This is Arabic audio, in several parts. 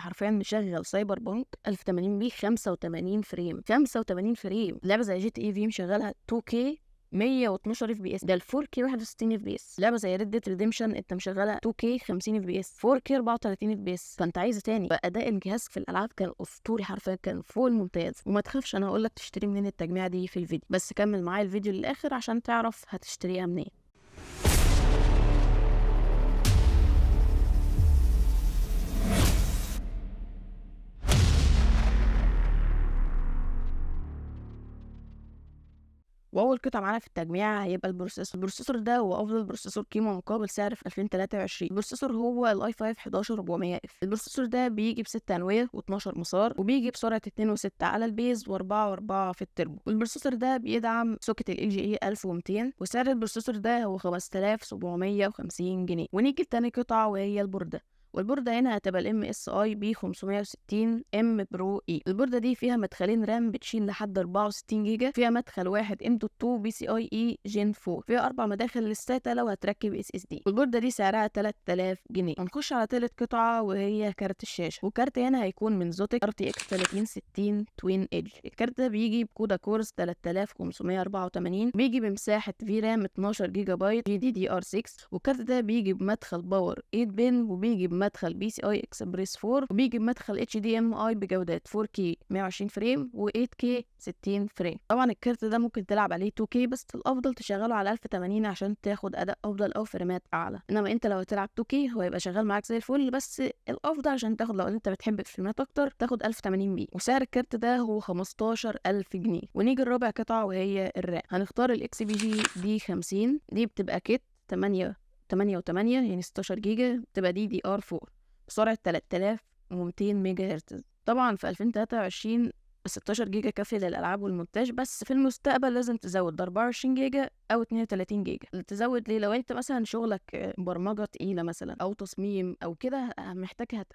حرفيا مشغل سايبر بانك 1080 بي 85 فريم. 85 فريم. لعبه زي جي تي اي في مشغلها 2K 112 اف بي اس، ده ال 4K 61 اف بي اس. لعبه زي ريد ديد ريديمشن انت مشغلها 2K 50 اف بي اس، 4K 34 اف بي اس. فانت عايز تاني؟ فاداء الجهاز في الالعاب كان اسطوري، حرفيا كان فوق الممتاز. وما تخافش، انا هقول لك تشتري منين التجميع دي في الفيديو، بس كمل معايا الفيديو للاخر عشان تعرف هتشتريها منين. واول قطعه معانا في التجميع هيبقى البروسيسور. البروسيسور ده هو افضل بروسيسور قيمه مقابل سعر في 2023. البروسيسور هو الاي 5 11400 اف. البروسيسور ده بيجي ب6 انويه و12 مسار، وبيجي بسرعه 2 و6 على البيز و4 و4 في التربو. والبروسيسور ده بيدعم سوكت ال جي اي 1200، وسعر البروسيسور ده هو 5750 جنيه. ونيجي لتاني قطعه وهي البورده. والبوردة هنا هتبقى الام اس اي بي 560 ام برو اي. البوردة دي فيها مدخلين رام بتشيل لحد 64 جيجا، فيها مدخل واحد ام 2 بي سي اي اي جين 4، فيها 4 مداخل للساتا لو هتركب اس اس دي. والبوردة دي سعرها 3000 جنيه. هنخش على تالت قطعة وهي كارت الشاشة. والكارت هنا هيكون من زوتك ار تي اكس 3060 توين ايدج. الكارت ده بيجي بكودا كورس 3584، بيجي بمساحة في رام 12 جيجا بايت جي دي دي ار 6. والكارت ده بيجي بمدخل باور 8 بن، وبيجي بمدخل بي سي اي اكسبريس 4، وبيجي بمدخل اتش دي ام اي بجودات 4K 120 فريم و8K 60 فريم. طبعا الكارت ده ممكن تلعب عليه 2K، بس الافضل تشغله على 1080 عشان تاخد اداء افضل او فريمات اعلى. انما انت لو هتلعب 2K هو هيبقى شغال معاك زي الفل، بس الافضل عشان تاخد، لو انت بتحب الفريمات اكتر، تاخد 1080 بي. وسعر الكارت ده هو 15000 جنيه. ونيجي الرابع قطعه وهي الرام. هنختار الاكس بي جي دي 50. دي بتبقى كيت 8 و8 يعني 16 جيجا، بتبقى دي دي ار 4 بسرعة 3200 ميجا هرتز. طبعا في 2023 16 جيجا كافية للألعاب والمونتاج، بس في المستقبل لازم تزود 24 جيجا أو 32 جيجا. تزود ليه؟ لو أنت مثلا شغلك برمجة تقيلة مثلا أو تصميم أو كده،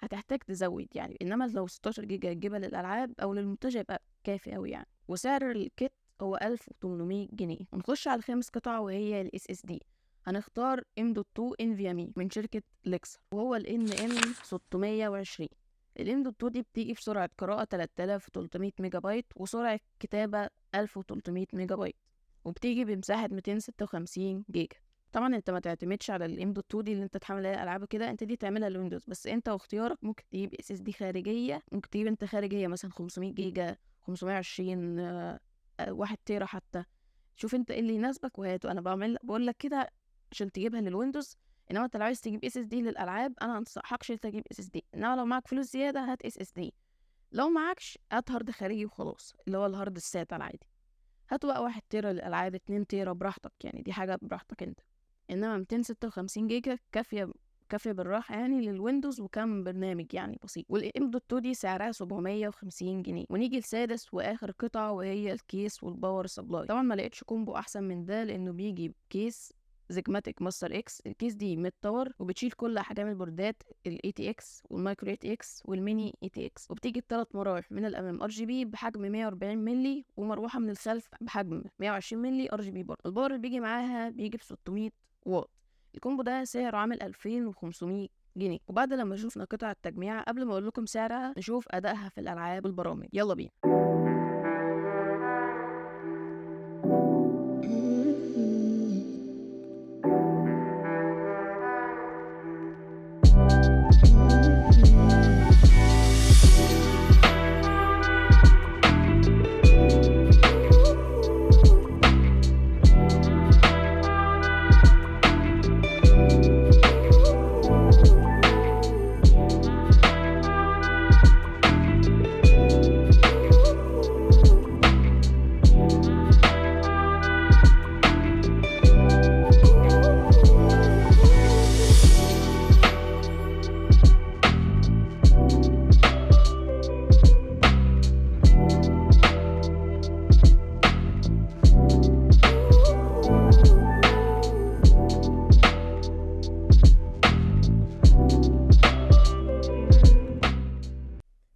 هتحتاج تزود يعني. إنما لو 16 جيجا تجيبها للألعاب أو للمونتاج هيبقى كافي أوي يعني. وسعر الكيت هو 1800 جنيه. ونخش على الخامس قطعة وهي ال SSD. هنختار M.2 NVMe من شركة ليكسا، وهو ال NM 620. ال M.2 دي بتيجي بسرعة قراءة 3300 ميجا بايت، وسرعة كتابة 1300 ميجا بايت، وبتيجي بمساحة 256 جيجا. طبعا انت ما تعتمدش على ال M.2 دي اللي انت تحمل عليها العاب كده، انت دي تعملها لويندوز بس. انت واختيارك ممكن تجيب SSD خارجية، ممكن تجيب انت خارجية مثلا 500 جيجا، 520، 1 تيرا حتى. شوف انت ايه اللي يناسبك وهاته. انا بقول لك كده عشان تجيبها للويندوز. انما انت لو عايز تجيب اس اس دي للالعاب، انا ما انصحكش انت تجيب اس اس دي. انما لو معاك فلوس زياده هات اس اس دي. لو معاكش هات هارد خارجي وخلاص، اللي هو الهارد الساتا العادي. هات بقى 1 تيرا للالعاب، 2 تيرا براحتك يعني، دي حاجه براحتك انت. انما 256 جيجا كافيه بالراحه يعني للويندوز وكم برنامج يعني بسيط. والام دوت 2 دي سعرها 750 جنيه. ونيجي لسادس واخر قطعه وهي الكيس والباور سبلاي. طبعا ما لقيتش كومبو احسن من ده، لانه بيجي بكيس زيجماتيك ماستر اكس. الكيس دي متطور وبتشيل كل احجام البوردات الاي تي اكس والمايكرو اي تي اكس والميني اي تي اكس، وبتيجي بثلاث مراوح من الامام ار جي بي بحجم 140 مللي، ومروحه من الخلف بحجم 120 مللي ار جي بي برضه. الباور اللي بيجي معاها بيجي ب 600 واط. الكومبو ده سعره عامل 2500 جنيه. وبعد لما شفنا قطع التجميع، قبل ما اقول لكم سعرها نشوف ادائها في الالعاب والبرامج. يلا بينا.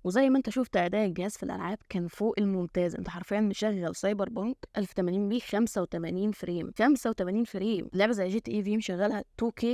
وزي ما انت شفت اداء الجهاز في الالعاب كان فوق الممتاز. انت حرفيا مشغل سايبر بانك 1080 بي 85 فريم. 85 فريم. لعبه زي جي تي اي في مشغلها 2K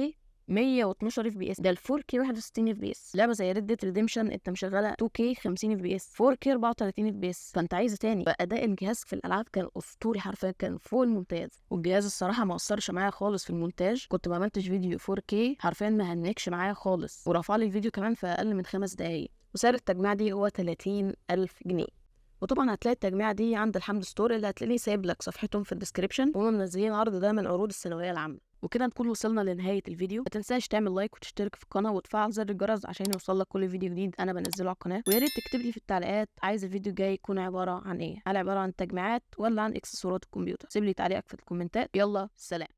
112 اف بي اس، ده ال 4K 61 اف بي اس. لعبه زي ريد ديد ريديمشن انت مشغله 2K 50 اف بي اس، 4K 34 اف بي اس، فانت عايز تاني. فاداء الجهاز في الالعاب كان اسطوري حرفيا، كان فوق الممتاز. والجهاز الصراحه ما اثرش معايا خالص في المونتاج، كنت بعملتش فيديو 4K حرفيا ما هنكش معايا خالص، ورفع لي الفيديو كمان في اقل من 5 دقايق. وسعر التجميع دي هو 30,000 جنيه. وطبعا هتلاقي التجميع دي عند الحمد ستور، اللي هتلاقيه سايب لك صفحتهم في الديسكريبشن، وهم منزلين عرض ده من عروض الثانويه العامه. وكده نكون وصلنا لنهايه الفيديو. ما تنساش تعمل لايك وتشترك في القناه وتفعل زر الجرس عشان يوصلك كل فيديو جديد انا بنزله على القناه. ويا ريت تكتب لي في التعليقات عايز الفيديو الجاي يكون عباره عن ايه، هل عباره عن تجميعات ولا عن اكسسوارات الكمبيوتر؟ سيب لي تعليقك في الكومنتات. يلا سلام.